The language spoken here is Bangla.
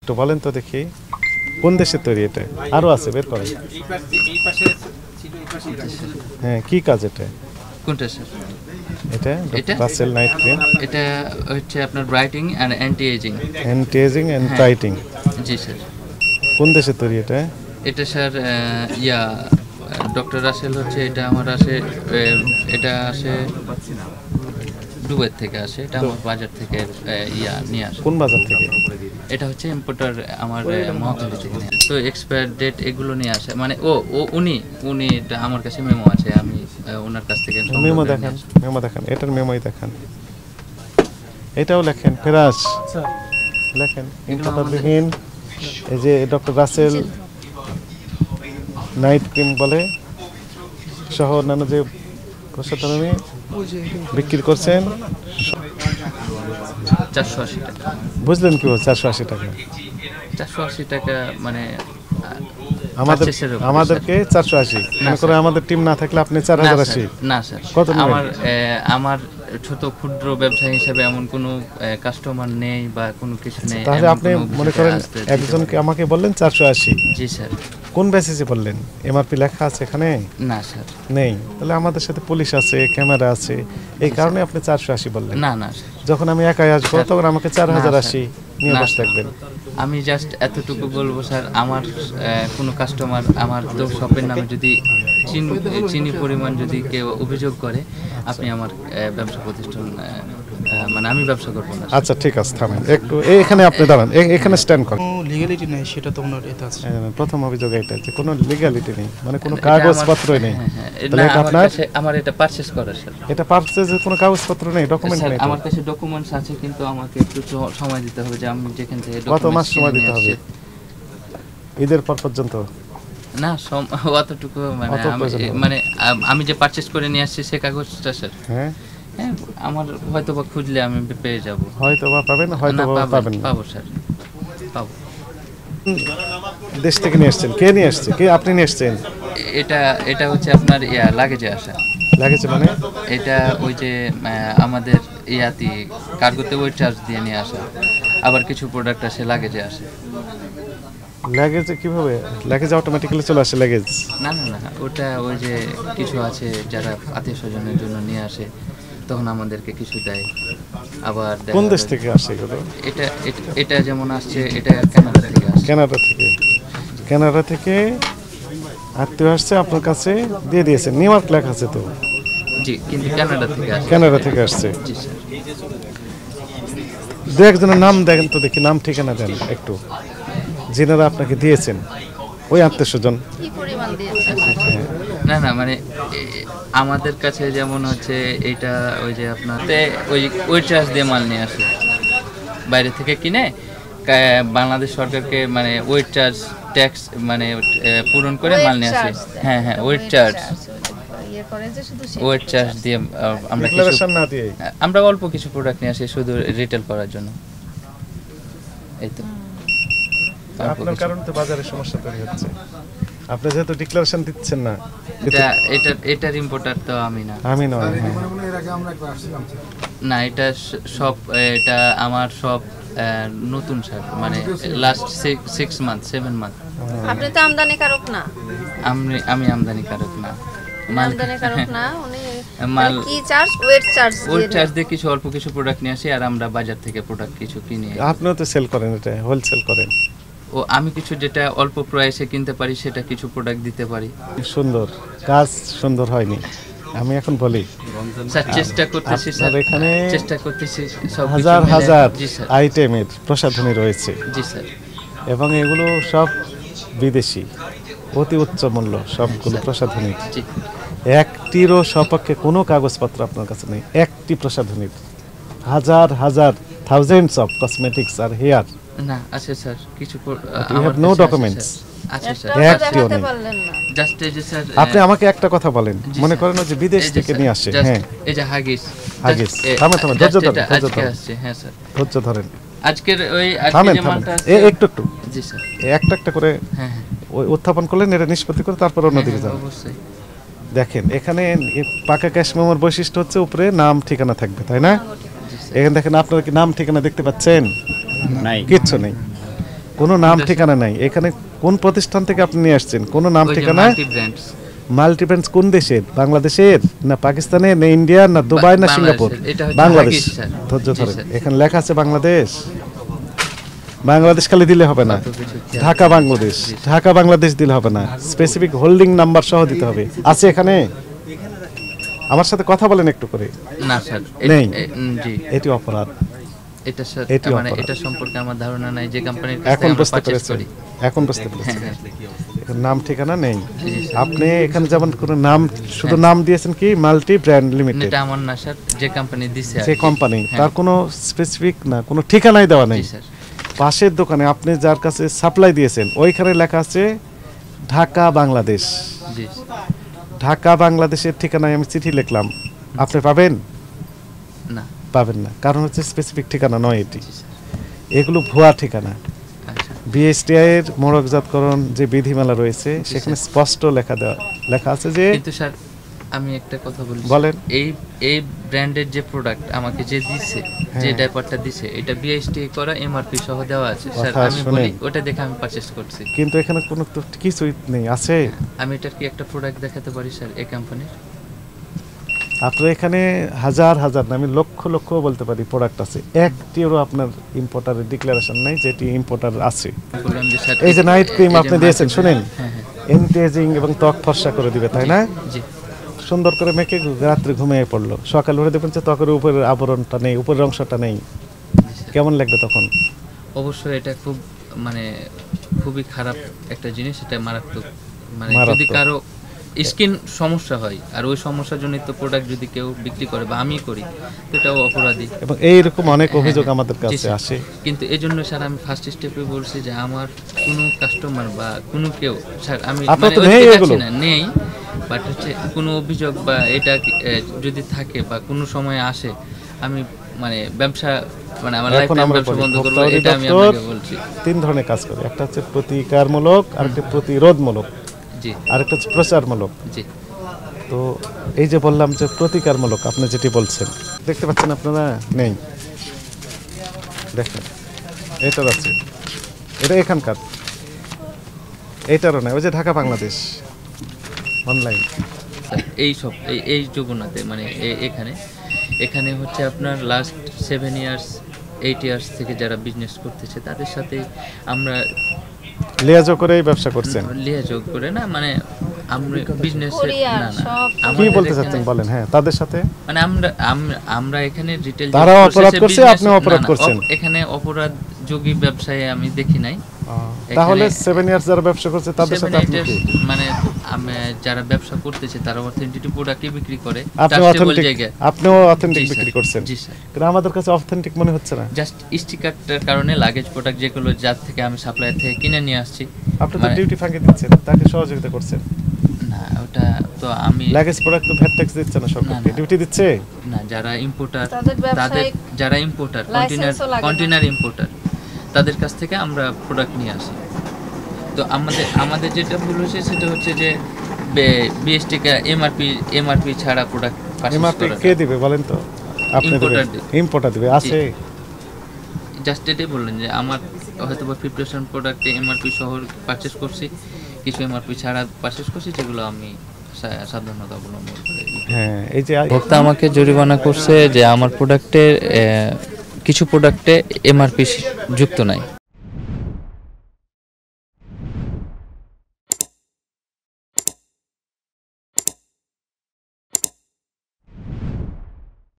একটু বলেন তো দেখি কোন দেশে তৈরি এটা? আরো আছে, বের করেন। হ্যাঁ, কি কাজ এটা? কোনটা স্যার? এটা এটা রাসেল নাইট ক্রিম। এটা হচ্ছে আপনার brighting and anti ageing. Anti ageing and brighting. জি স্যার। কোন দেশে তৈরি এটা? এটা স্যার ডক্টর রাসেল হচ্ছে, এটা আমার আসে, এটা আসে দুবাই থেকে আসে। এটা আমার বাজার থেকে নিয়ে আসে। কোন বাজার থেকে? এটা হচ্ছে ইম্পোর্টার আমার মহাখালী থেকে নিয়ে আসে। তো এক্সপায়ার ডেট এগুলো নিয়ে আসে, মানে উনি এটা আমার কাছে মেমো আছে, আমি ওনার কাছ থেকে মেমো দেখান, মেমো দেখান, এটার মেমোই দেখান। এটাও লেখেন, ফেরাস লেখেন ইম্পোর্টারবিহীন। এই যে ডক্টর রাসেল নাইট ক্রিম বলে সহ অন্যান্য যে প্রসাধনী বিক্রি করছেন। 480 টাকা। বুঝলেন কি? 480 টাকা। 480 টাকা মানে আমাদেরকে 480 মনে করে। আমাদের টিম না থাকলে আপনি 4080? না স্যার, কত? আমার ছোট ক্ষুদ্র ব্যবসায়ী হিসেবে এমন কোনো কাস্টমার নেই বা কোনো কিছু নেই। তাহলে আপনি মনে করেন একজনকে আমাকে বললেন 480। জি স্যার। কোন বেসিসে বললেন? এমআরপি লেখা আছে এখানে? না স্যার, নেই। তাহলে আমাদের সাথে পুলিশ আছে, ক্যামেরা আছে, এই কারণে আপনি 480 বললেন। না না স্যার, যখন আমি একাই আসবো তখন আমাকে 4080 নিয়ে বসে থাকবেন। আমি জাস্ট এতটুকু বলবো স্যার, আমার কোনো কাস্টমার আমার শপের নামে যদি চিনি পরিমাণ যদি কেউ অভিযোগ করে, আপনি আমার ব্যবসা প্রতিষ্ঠান মানে আমি ব্যবসা করবো না। আচ্ছা ঠিক আছে, থামেন একটু। এখানে আপনি দাঁড়ান, এখানে স্ট্যান্ড করেন। কোনো লিগ্যালিটি নেই, সেটা তো ওনার এটা আছে। প্রথম অভিযোগ এটা যে কোনো লিগ্যালিটি নেই, মানে কোনো কাগজপত্রই নেই। তাহলে আমার এটা পারচেজ করা স্যার। এটা পারচেজের কোনো কাগজপত্র নেই, ডকুমেন্ট নেই? আমার কাছে ডকুমেন্টস আছে, কিন্তু আমাকে একটু সময় দিতে হবে। যে আমি যেখান থেকে কত মাস সময় দিতে হবে? ঈদের পর পর্যন্ত? না, অতটুকু মানে আমি যে পারচেজ করে নিয়ে আসছি সে কাগজটা স্যার। হ্যাঁ, আমার হয়তো বা খুঁজলে আমি পেয়ে যাব। হয়তো বা পাবেন, হয়তো বা পাবেন না। পাবো স্যার, পাবো। দেশ থেকে নিয়ে আসছেন? কে নিয়ে আসছে? কে আপনি নিয়ে আসছেন? এটা হচ্ছে আপনার লাগেজে আসা। লাগেজে মানে? এটা ওই যে আমাদের কার্গোতে ওয়েট চার্জ দিয়ে নিয়ে আসা। আবার কিছু প্রোডাক্ট আসে লাগেজে আসে। লাগেজে কিভাবে? লাগেজ অটোমেটিক্যালি চলে আসে লাগেজ? না না না, ওটা ওই যে কিছু আছে যারা আত্মীয় স্বজনের জন্য নিয়ে আসে, তখন আমাদেরকে কিছু দেয়। আবার কোন দেশ থেকে আসে এগুলো? এটা যেমন আসছে, এটা কানাডা থেকে আসছে। কানাডা থেকে আত্মীয় আসছে, আপনার কাছে দিয়ে দিয়েছেন। নিউইয়র্ক লেখা আছে তো? জি, কিন্তু কানাডা থেকে আসছে। জি স্যার। দু একজনের নাম দেখেন তো দেখি, নাম ঠিকানা দেন একটু, যিনারা আপনাকে দিয়েছেন, ওই আত্মীয় স্বজন। না না, মানে আমাদের কাছে যেমন হচ্ছে এটা ওই যে আপনার ওই চার্জ দিয়ে মাল নিয়ে আসে বাইরে থেকে কিনে, বাংলাদেশ সরকারকে মানে ওয়েট চার্জ ট্যাক্স মানে পূরণ করে মাল নিয়ে আসে। হ্যাঁ হ্যাঁ, ওয়েট চার্জ দিয়ে আমরা অল্প কিছু প্রোডাক্ট নিয়ে আসি শুধু রিটেল করার জন্য। এই তো আপনার কারণে তো বাজারে সমস্যা তৈরি হচ্ছে। আপনি যেহেতু ডিক্লারেশন দিচ্ছেন না। এটার ইম্পোর্টার তো আমি না। আমি নয়। না, এটা সব, এটা আমার সব নতুন স্যার, মানে লাস্ট 6 মান্থ 7 মান্থ। আপনি তো আমদানিকারক না? আমি আমদানিকারক না। আমদানিকারক না, উনি মাল কি চার্জ? ওয়েট চার্জ দিয়ে কিছু অল্প কিছু প্রোডাক্ট নিয়ে আসি, আর আমরা বাজার থেকে প্রোডাক্ট কিছু কিনে। আপনিও তো সেল করেন, এটা হোলসেল করেন? ও আমি কিছু যেটা অল্প প্রাইসে কিনতে পারি সেটা কিছু প্রোডাক্ট দিতে পারি। সুন্দর কাজ, সুন্দর হয়নি। আমি এখন বলি স্যার, চেষ্টা করতেছি স্যার, এখানে সব হাজার হাজার আইটেমের প্রসাধনী রয়েছে। জি স্যার। এবং এগুলো সব বিদেশি, অতি উচ্চ মূল্য সবগুলো প্রসাধনী। একটিরও সপক্ষে কোনো কাগজপত্র আপনার কাছে নেই। একটি প্রসাধনীর হাজার হাজার থাউজেন্ডস অফ কসমেটিক্স আর হেয়ার। না আছে স্যার, কিছু ইউ হ্যাভ নো ডকুমেন্টস। আচ্ছা স্যার, একটিও নেই। জাস্ট এই যে স্যার, আপনি আমাকে একটা কথা বলেন, মনে করেন যে বিদেশ থেকে নিয়ে আসে। হ্যাঁ, এই যে হাগিস। থামে ধৈর্য ধরেন, হ্যাঁ স্যার, ধৈর্য ধরেন। আজকের ওই আজকে যে মালটা একটু জি স্যার, একটা একটা করে হ্যাঁ ওই উত্থাপন করলেন, এটা নিষ্পত্তি করে তারপর অন্যদিকে যান। অবশ্যই। দেখেন এখানে পাকা ক্যাশ মেমোর বৈশিষ্ট্য হচ্ছে উপরে নাম ঠিকানা থাকবে, তাই না? এখানে দেখেন, আপনারা কি নাম ঠিকানা দেখতে পাচ্ছেন? নাই, কিচ্ছু নেই। কোনো নাম ঠিকানা নাই এখানে। কোন প্রতিষ্ঠান থেকে আপনি নিয়ে আসছেন? কোনো নাম ওই যে ঠিকানা? মাল্টি ব্র্যান্ডস মাল্টিব্র্যান্ডস কোন দেশের? বাংলাদেশের না পাকিস্তানের না ইন্ডিয়া না দুবাই না সিঙ্গাপুর? এটা হচ্ছে বাংলাদেশ। Huggies, sir. ধৈর্য জি, ধরেন, স্যার। এখানে লেখা আছে বাংলাদেশ। বাংলাদেশ খালি দিলে হবে না, কত কিছু খেয়াল ঢাকা বাংলাদেশ, ঢাকা বাংলাদেশ দিলে হবে না, স্পেসিফিক হোল্ডিং নাম্বার সহ দিতে হবে। আছে এখানে? আমার সাথে কথা বলেন একটু করে। না স্যার নেই। জি এটি অপরাধ। এটা স্যার এটি মানে অপরাধ। এটা সম্পর্কে আমার ধারণা নাই যে কোম্পানির কাছ এখন থেকে আমরা বুঝতে পারচেজ পেরেছেন? করি। এখন বুঝতে পেরেছেন? হ্যাঁ, এখানে নাম ঠিকানা নেই। জি, স্যার। আপনি এখানে যেমন কোনো নাম, শুধু নাম দিয়েছেন কি মাল্টি ব্র্যান্ড লিমিটেড, এটা আমার না স্যার, যে কোম্পানি দিছে আর যে কি। কোম্পানি, হ্যাঁ। তার কোনো স্পেসিফিক না, কোনো ঠিকানাই দেওয়া নেই। জি স্যার। পাশের দোকানে আপনি যার কাছে সাপ্লাই দিয়েছেন ওইখানে লেখা আছে ঢাকা বাংলাদেশ। জি ঢাকা বাংলাদেশের ঠিকানায় আমি চিঠি লিখলাম, আপনি পাবেন? না। পাবেন না, কারণ হচ্ছে স্পেসিফিক ঠিকানা নয় এটি। জি স্যার। এগুলো ভুয়া ঠিকানা। আচ্ছা বিএসটিআই এর মোড়কজাতকরণ যে বিধিমালা রয়েছে সেখানে স্পষ্ট লেখা আছে যে, কিন্তু স্যার আমি একটা কথা বলি, বলেন। এই এই ব্র্যান্ডের যে প্রোডাক্ট আমাকে যে দিছে, যে হ্যাঁ। ডাইপারটা দিছে, এটা বিএসটি করা এমআরপি সহ দেওয়া আছে স্যার। কথা আমি শুনেন। বলি ওটা দেখে আমি পারচেজ করছি। কিন্তু এখানে কোনো তো কিছুই নেই। আছে? আমি এটার কি একটা প্রোডাক্ট দেখাতে পারি স্যার এই কোম্পানির? আপনার এখানে হাজার হাজার না, আমি লক্ষ লক্ষ বলতে পারি প্রোডাক্ট আছে, একটিরও আপনার ইম্পোর্টারের ডিক্লারেশন নাই যেটি ইম্পোর্টার আছে। বললাম যে স্যার এই যে নাইট ক্রিম এই যে আপনি দিয়েছেন, market- শুনেন, হ্যাঁ হ্যাঁ এন্টিএজিং এবং ত্বক ফর্সা করে দিবে, তাই না? জি সুন্দর করে মেখে রাত্রে ঘুমিয়ে পড়লো, সকালে উঠে দেখবেন যে ত্বকের উপরের আবরণটা নেই, উপরের অংশটা নেই, কেমন লাগবে তখন? অবশ্যই এটা খুব মানে খুবই খারাপ একটা জিনিস, এটা মারাত্মক। মানে যদি মারাত্মক। কারো স্কিন সমস্যা হয় আর ওই সমস্যার জন্য তো প্রোডাক্ট যদি কেউ বিক্রি করে বা আমি করি, তো এটাও অপরাধী। এবং এইরকম অনেক হ্যাঁ, অভিযোগ হ্যাঁ, আমাদের জি, কাছে স্যার। আসে। কিন্তু এই জন্য স্যার আমি ফার্স্ট স্টেপে বলছি যে আমার কোনো কাস্টমার বা কোনো কেউ স্যার আমি আপনার তো ওইদিকে নেই যাচ্ছি এগুলো? না, নেই, বাট হচ্ছে কোনো অভিযোগ বা এটা যদি থাকে বা কোনো সময় আসে, আমি মানে ব্যবসা মানে আমার লাইফ এখন আমরা ব্যবসা বলি, বন্ধ করবো, ভোক্তা এটা আমি অধিদপ্তর আপনাকে বলছি। 3 ধরনের কাজ করে, একটা হচ্ছে প্রতিকারমূলক, আরেকটা প্রতিরোধমূলক, জি আরেকটা হচ্ছে প্রচারমূলক। জি তো এই যে বললাম যে প্রতিকারমূলক, আপনি যেটি বলছেন, দেখতে পাচ্ছেন আপনারা? নেই, দেখেন এটার আছে, এটা এখানকার, এইটারও নাই, ওই যে ঢাকা বাংলাদেশ অনলাইন। স্যার, এই সব এই যমুনাতে মানে এখানে এখানে হচ্ছে আপনার লাস্ট 7 ইয়ার্স 8 ইয়ার্স থেকে যারা বিজনেস করতেছে তাদের সাথে আমরা লিয়াজো করে এই ব্যবসা করছেন। লিয়াযোগ করে না, মানে আমরা বিজনেসের Courier, না না সব। কি আমাদের বলতে এখানে- চাচ্ছেন বলেন? হ্যাঁ, তাদের সাথে মানে আমরা এখানে রিটেল তারাও অপরাধ করছে, আপনিও অপরাধ করছেন। এখানে অপরাধ যোগী ব্যবসায়ে আমি দেখি নাই। তাহলে এখানে 7 ইয়ার্স যারা ব্যবসা করছে তাদের 7, সাথে আপনি 8 কি? মানে যারা ব্যবসা করতেছে তারা অথেন্টিটি প্রোডাক্টই বিক্রি করে আপনি trustable অথেন্টিক, জায়গায়। আপনিও অথেন্টিক জি, স্যার। বিক্রি করছেন, জি স্যার। কিন্তু আমাদের কাছে অথেন্টিক মনে হচ্ছে না। জাস্ট স্টিকারটার কারণে লাগেজ প্রোডাক্ট যেগুলো যার থেকে আমি সাপ্লায়ার থেকে কিনে নিয়ে আসছি, আপনি তো মানে- ডিউটি ফাঁকি দিচ্ছেন, তাকে সহযোগিতা করছেন। না ওটা তো আমি লাগেজ প্রোডাক্ট তো ভ্যাট ট্যাক্স দিচ্ছে না সরকারকে, না। ডিউটি দিচ্ছে। না, যারা ইম্পোর্টার তাদের তাদের ব্যবসায়িক যারা ইম্পোর্টার লাইসেন্সও লাগে না। কন্টেনার ইম্পোর্টার তাদের কাছ থেকে আমরা প্রোডাক্ট নিয়ে আসি। তো আমাদের যেটা ভুল হয়েছে সেটা হচ্ছে যে বিএসটি এমআরপি ছাড়া প্রোডাক্ট এমআরপি কে দিবে বলেন তো? আপনি Importer দিবেন, দিবে। ইম্পোর্টার দিবে। আছে? জাস্ট এটাই বললেন যে আমার হয়তো বা 50% প্রোডাক্টে এমআরপি সহ পারচেস করছি, কিছু এমআরপি ছাড়া পারচেস করছি, যেগুলো আমি সাবধানতা অবলম্বন করে। হ্যাঁ, এই যে ভোক্তা আমাকে জরিমানা করছে যে আমার প্রোডাক্টের কিছু প্রোডাক্টে এমআরপি যুক্ত নাই।